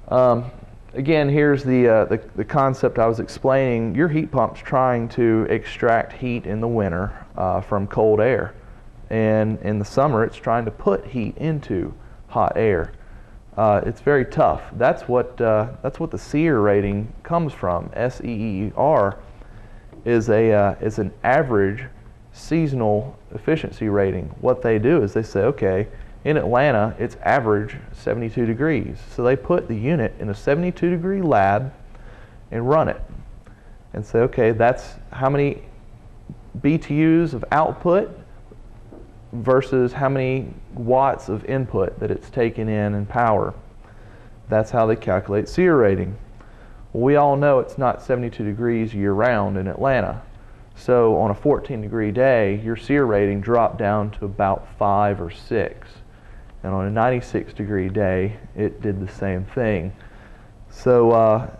Again, here's the concept I was explaining. Your heat pump's trying to extract heat in the winter from cold air, and in the summer it's trying to put heat into hot air. It's very tough. That's what the SEER rating comes from. SEER is an average seasonal efficiency rating. What they do is they say, okay, in Atlanta it's average 72 degrees. So they put the unit in a 72-degree lab and run it and say, okay, that's how many BTUs of output versus how many watts of input that it's taken in power. That's how they calculate SEER rating. Well, we all know it's not 72 degrees year-round in Atlanta. So on a 14-degree day, your SEER rating dropped down to about 5 or 6. And on a 96-degree day, it did the same thing. So,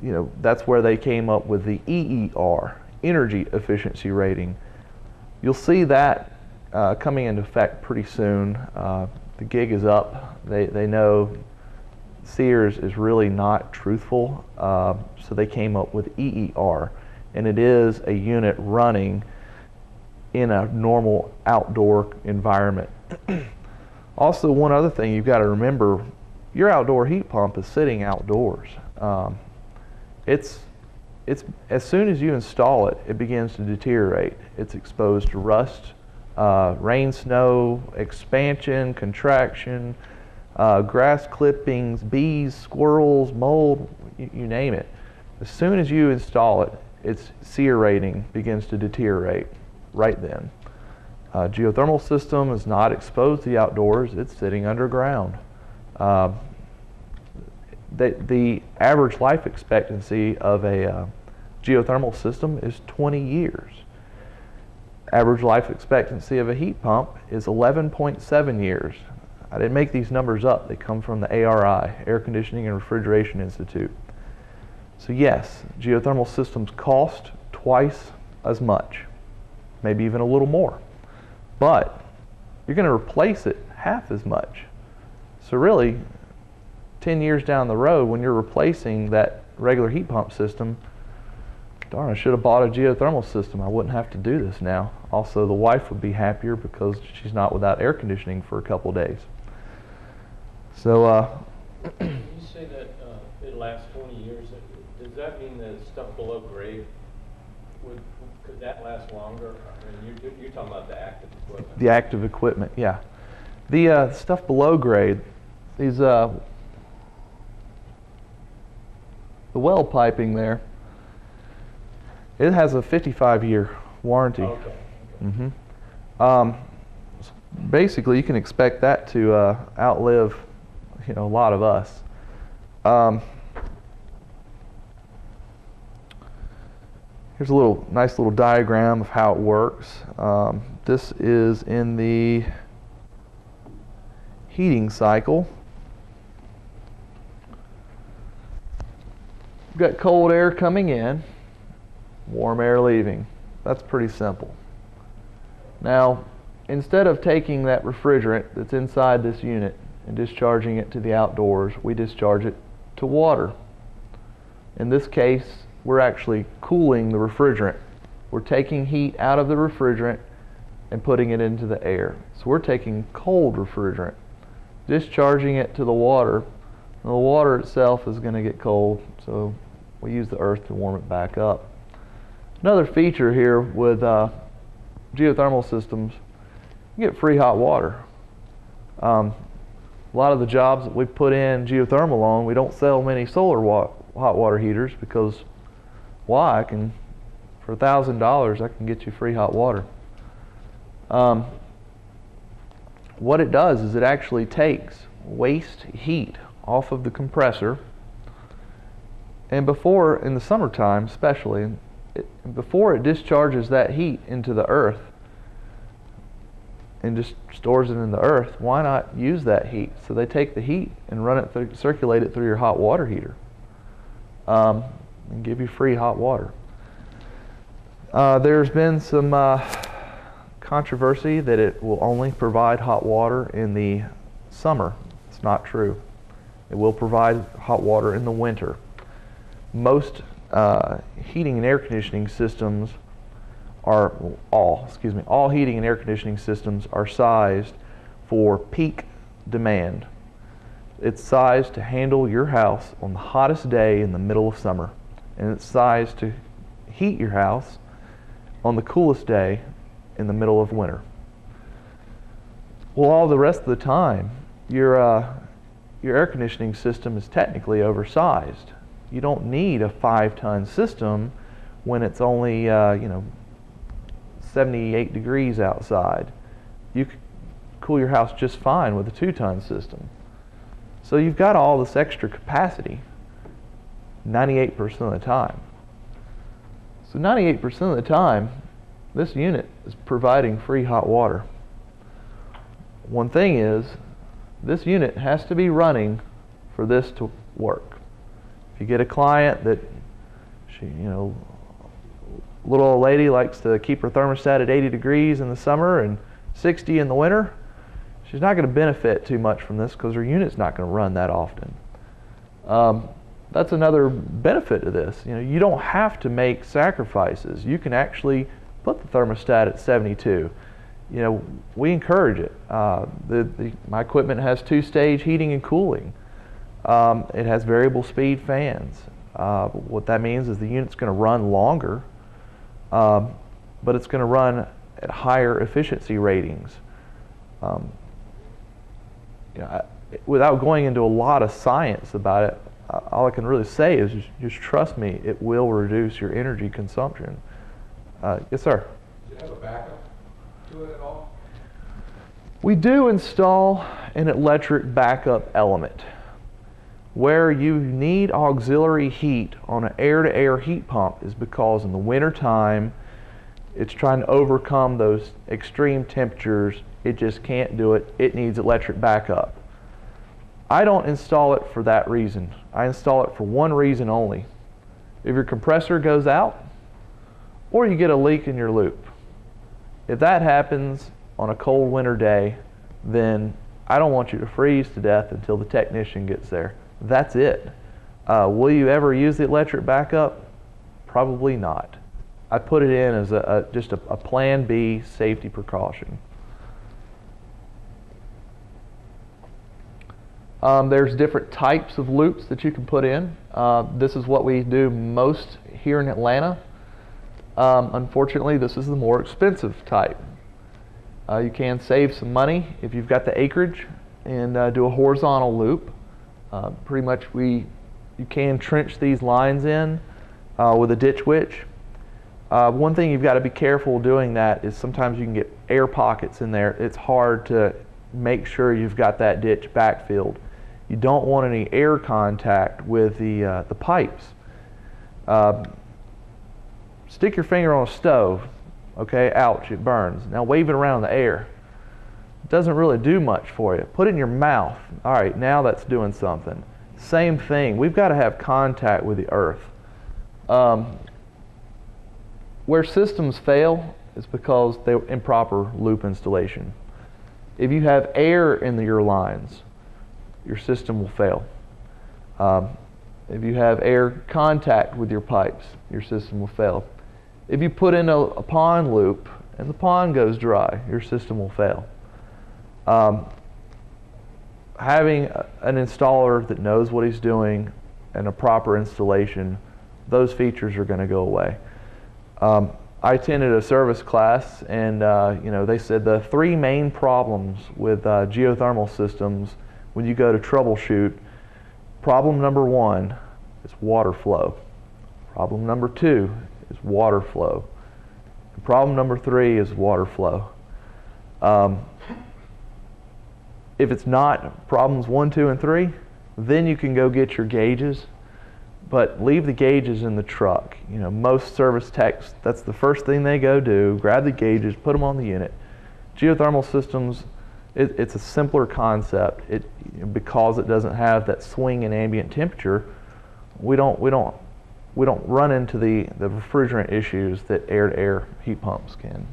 you know, that's where they came up with the EER, Energy Efficiency Rating. You'll see that coming into effect pretty soon. The gig is up. They know SEER is really not truthful, so they came up with EER, and it is a unit running in a normal outdoor environment. Also, one other thing you've got to remember, your outdoor heat pump is sitting outdoors. It's as soon as you install it, it begins to deteriorate. It's exposed to rust, rain, snow, expansion, contraction, grass clippings, bees, squirrels, mold, you name it. As soon as you install it, its SEER rating begins to deteriorate right then. Geothermal system is not exposed to the outdoors, it's sitting underground. The average life expectancy of a geothermal system is 20 years. Average life expectancy of a heat pump is 11.7 years. I didn't make these numbers up. They come from the ARI, Air Conditioning and Refrigeration Institute. So yes, geothermal systems cost twice as much, maybe even a little more. But you're going to replace it half as much. So really, 10 years down the road, when you're replacing that regular heat pump system, darn, I should have bought a geothermal system. I wouldn't have to do this now. Also, the wife would be happier because she's not without air conditioning for a couple days. So, you say that it lasts 20 years. Does that mean that stuff below grade, could that last longer? I mean, you're talking about the active equipment. The active equipment, yeah. The stuff below grade, these the well piping there, it has a 55-year warranty. Okay. Basically, you can expect that to outlive, you know, a lot of us. Here's a nice little diagram of how it works. This is in the heating cycle. We've got cold air coming in, warm air leaving. That's pretty simple. Now, instead of taking that refrigerant that's inside this unit and discharging it to the outdoors, we discharge it to water. In this case, we're actually cooling the refrigerant. We're taking heat out of the refrigerant and putting it into the air. So we're taking cold refrigerant, discharging it to the water, and the water itself is going to get cold, so we use the earth to warm it back up. Another feature here with geothermal systems, you get free hot water. A lot of the jobs that we put in geothermal on, we don't sell many solar hot water heaters because why? For $1,000, I can get you free hot water. What it does is it actually takes waste heat off of the compressor, and before, in the summertime especially, before it discharges that heat into the earth and just stores it in the earth, why not use that heat? So they take the heat and run it circulate it through your hot water heater and give you free hot water. There's been some controversy that it will only provide hot water in the summer. It's not true. It will provide hot water in the winter. Most heating and air conditioning systems are, all heating and air conditioning systems are sized for peak demand. It's sized to handle your house on the hottest day in the middle of summer, and it's sized to heat your house on the coolest day in the middle of winter. Well, all the rest of the time, your air conditioning system is technically oversized. You don't need a 5-ton system when it's only 78 degrees outside. You could cool your house just fine with a 2-ton system. So you've got all this extra capacity 98% of the time. So 98% of the time, this unit is providing free hot water. One thing is, this unit has to be running for this to work. If you get a client that, little old lady likes to keep her thermostat at 80 degrees in the summer and 60 in the winter, she's not going to benefit too much from this because her unit's not going to run that often. That's another benefit to this. You don't have to make sacrifices. You can actually put the thermostat at 72. We encourage it. My equipment has 2-stage heating and cooling. It has variable speed fans. What that means is the unit's going to run longer, but it's going to run at higher efficiency ratings. Without going into a lot of science about it, all I can really say is just trust me, it will reduce your energy consumption. Yes, sir? Do you have a backup to it at all? We do install an electric backup element. Where you need auxiliary heat on an air-to-air heat pump is because in the winter time, it's trying to overcome those extreme temperatures. It just can't do it. It needs electric backup. I don't install it for that reason. I install it for one reason only. If your compressor goes out, or you get a leak in your loop. If that happens on a cold winter day, then I don't want you to freeze to death until the technician gets there. That's it. Will you ever use the electric backup? Probably not. I put it in as just a plan B safety precaution. There's different types of loops that you can put in. This is what we do most here in Atlanta. Unfortunately, this is the more expensive type. You can save some money if you've got the acreage and do a horizontal loop. Pretty much you can trench these lines in with a ditch witch. One thing you've got to be careful doing that is sometimes you can get air pockets in there. It's hard to make sure you've got that ditch backfilled. You don't want any air contact with the pipes. Stick your finger on a stove, okay, ouch, it burns. Now wave it around in the air. It doesn't really do much for you. Put it in your mouth. All right, now that's doing something. Same thing, we've got to have contact with the earth. Where systems fail is because they're improper loop installation. If you have air in your lines, your system will fail. If you have air contact with your pipes, your system will fail. If you put in a pond loop and the pond goes dry, your system will fail. Having an installer that knows what he's doing and a proper installation, those features are going to go away. I attended a service class, and they said the 3 main problems with geothermal systems when you go to troubleshoot. Problem number 1 is water flow. Problem number 2 is water flow. And problem number 3 is water flow. If it's not problems 1, 2, and 3, then you can go get your gauges. But leave the gauges in the truck. Most service techs, that's the first thing they go do, grab the gauges, put them on the unit. Geothermal systems, it's a simpler concept. Because it doesn't have that swing in ambient temperature, we don't run into the refrigerant issues that air-to-air heat pumps can.